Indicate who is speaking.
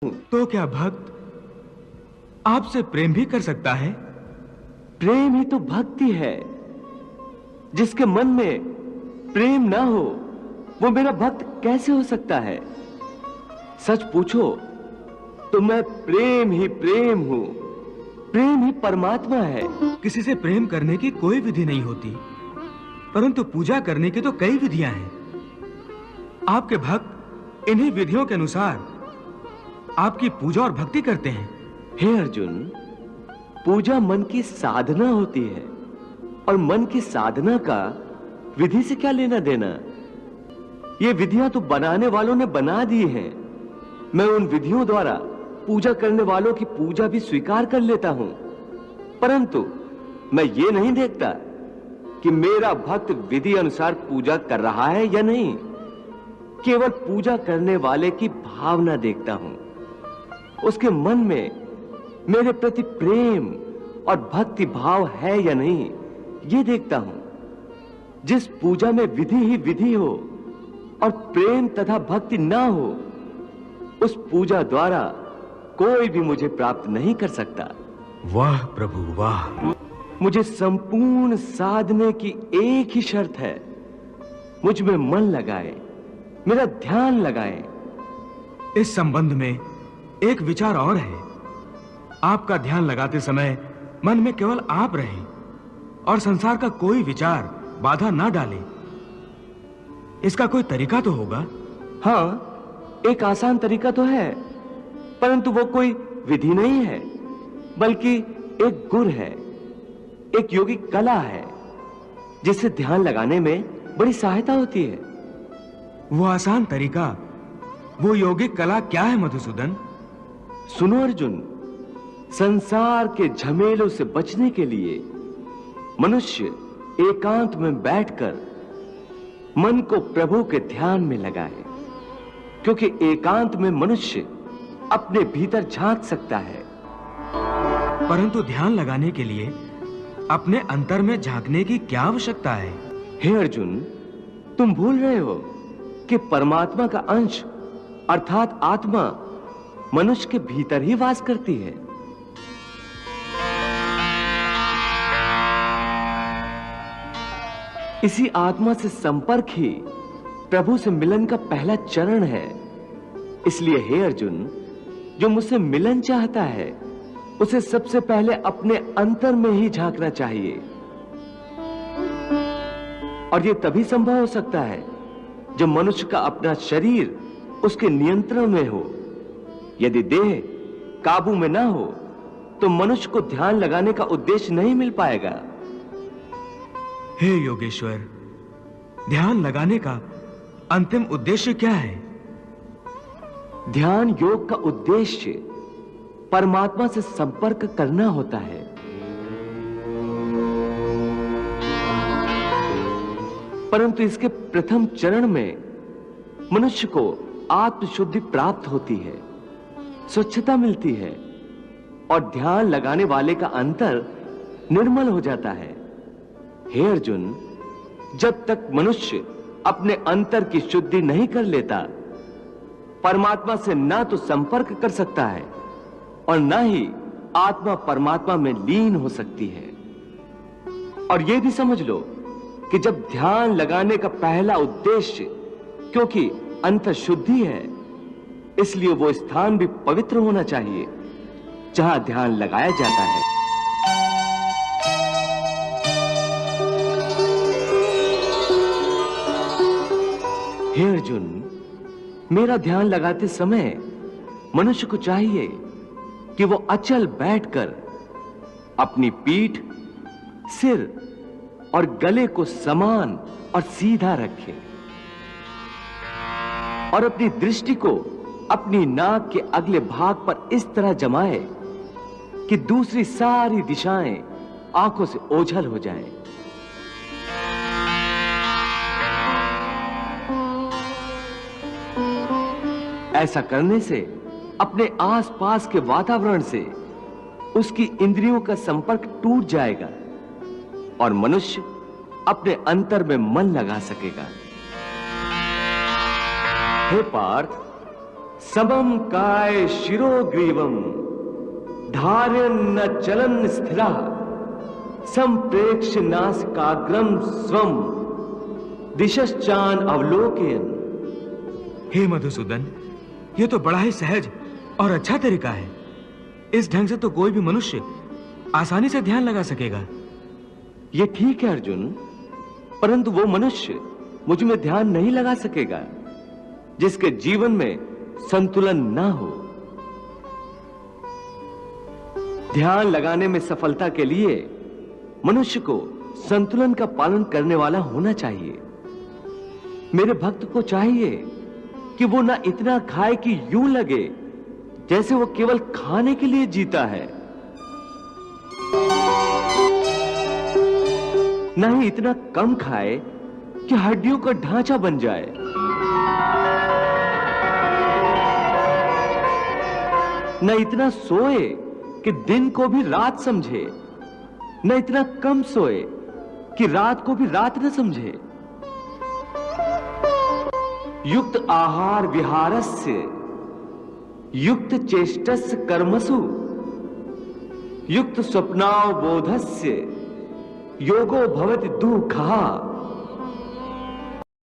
Speaker 1: तो क्या भक्त आपसे प्रेम भी कर सकता है?
Speaker 2: प्रेम ही तो भक्ति है। जिसके मन में प्रेम ना हो वो मेरा भक्त कैसे हो सकता है? सच पूछो तो मैं प्रेम ही प्रेम हूं। प्रेम ही परमात्मा है।
Speaker 1: किसी से प्रेम करने की कोई विधि नहीं होती, परंतु पूजा करने की तो कई विधियां हैं। आपके भक्त इन्हीं विधियों के अनुसार आपकी पूजा और भक्ति करते हैं।
Speaker 2: हे अर्जुन, पूजा मन की साधना होती है और मन की साधना का विधि से क्या लेना देना? ये विधियां तो बनाने वालों ने बना दी हैं। मैं उन विधियों द्वारा पूजा करने वालों की पूजा भी स्वीकार कर लेता हूं, परंतु मैं ये नहीं देखता कि मेरा भक्त विधि अनुसार पूजा कर रहा है या नहीं। केवल पूजा करने वाले की भावना देखता हूं, उसके मन में मेरे प्रति प्रेम और भक्ति भाव है या नहीं, यह देखता हूं। जिस पूजा में विधि ही विधि हो और प्रेम तथा भक्ति ना हो, उस पूजा द्वारा कोई भी मुझे प्राप्त नहीं कर सकता।
Speaker 1: वाह प्रभु वाह!
Speaker 2: मुझे संपूर्ण साधने की एक ही शर्त है, मुझ में मन लगाए, मेरा ध्यान लगाए।
Speaker 1: इस संबंध में एक विचार और है। आपका ध्यान लगाते समय मन में केवल आप रहें और संसार का कोई विचार बाधा ना डाले। इसका कोई तरीका तो होगा?
Speaker 2: हाँ, एक आसान तरीका तो है, परंतु वो कोई विधि नहीं है, बल्कि एक गुर है, एक योगिक कला है, जिससे ध्यान लगाने में बड़ी सहायता होती है।
Speaker 1: वो आसान तरीका, वो योगिक कला क्या है मधुसूदन?
Speaker 2: सुनो अर्जुन, संसार के झमेलों से बचने के लिए मनुष्य एकांत में बैठकर मन को प्रभु के ध्यान में लगाए, क्योंकि एकांत में मनुष्य अपने भीतर झांक सकता है।
Speaker 1: परंतु ध्यान लगाने के लिए अपने अंतर में झांकने की क्या आवश्यकता है?
Speaker 2: हे अर्जुन, तुम भूल रहे हो कि परमात्मा का अंश अर्थात आत्मा मनुष्य के भीतर ही वास करती है। इसी आत्मा से संपर्क ही प्रभु से मिलन का पहला चरण है। इसलिए हे अर्जुन, जो मुझसे मिलन चाहता है उसे सबसे पहले अपने अंतर में ही झांकना चाहिए, और यह तभी संभव हो सकता है जब मनुष्य का अपना शरीर उसके नियंत्रण में हो। यदि देह काबू में ना हो तो मनुष्य को ध्यान लगाने का उद्देश्य नहीं मिल पाएगा।
Speaker 1: हे योगेश्वर, ध्यान लगाने का अंतिम उद्देश्य क्या है?
Speaker 2: ध्यान योग का उद्देश्य परमात्मा से संपर्क करना होता है। परंतु इसके प्रथम चरण में मनुष्य को आत्मशुद्धि प्राप्त होती है, स्वच्छता मिलती है और ध्यान लगाने वाले का अंतर निर्मल हो जाता है। हे अर्जुन, जब तक मनुष्य अपने अंतर की शुद्धि नहीं कर लेता, परमात्मा से ना तो संपर्क कर सकता है और ना ही आत्मा परमात्मा में लीन हो सकती है। और यह भी समझ लो कि जब ध्यान लगाने का पहला उद्देश्य, क्योंकि अंतर शुद्धि है, इसलिए वो स्थान भी पवित्र होना चाहिए जहां ध्यान लगाया जाता है। हे अर्जुन, मेरा ध्यान लगाते समय मनुष्य को चाहिए कि वो अचल बैठकर अपनी पीठ, सिर और गले को समान और सीधा रखे और अपनी दृष्टि को अपनी नाक के अगले भाग पर इस तरह जमाए कि दूसरी सारी दिशाएं आंखों से ओझल हो जाएं। ऐसा करने से अपने आसपास के वातावरण से उसकी इंद्रियों का संपर्क टूट जाएगा और मनुष्य अपने अंतर में मन लगा सकेगा। हे पार्थ, समम काय शिरोग्रीवम धार्यन् न चलन स्थिरा संप्रेक्ष्य नासिकाग्रम स्वम दिशश्चान अवलोकयन्।
Speaker 1: हे मधुसूदन, ये तो बड़ा ही सहज और अच्छा तरीका है। इस ढंग से तो कोई भी मनुष्य आसानी से ध्यान लगा सकेगा।
Speaker 2: ये ठीक है अर्जुन, परंतु वो मनुष्य मुझ में ध्यान नहीं लगा सकेगा जिसके जीवन में संतुलन ना हो। ध्यान लगाने में सफलता के लिए मनुष्य को संतुलन का पालन करने वाला होना चाहिए। मेरे भक्त को चाहिए कि वो ना इतना खाए कि यूं लगे जैसे वो केवल खाने के लिए जीता है, ना ही इतना कम खाए कि हड्डियों का ढांचा बन जाए। न इतना सोए कि दिन को भी रात समझे, न इतना कम सोए कि रात को भी रात न समझे। युक्त आहार विहारस्य युक्त चेष्टस्य कर्मसु युक्त स्वप्नावबोधस्य योगो भवति दुःखः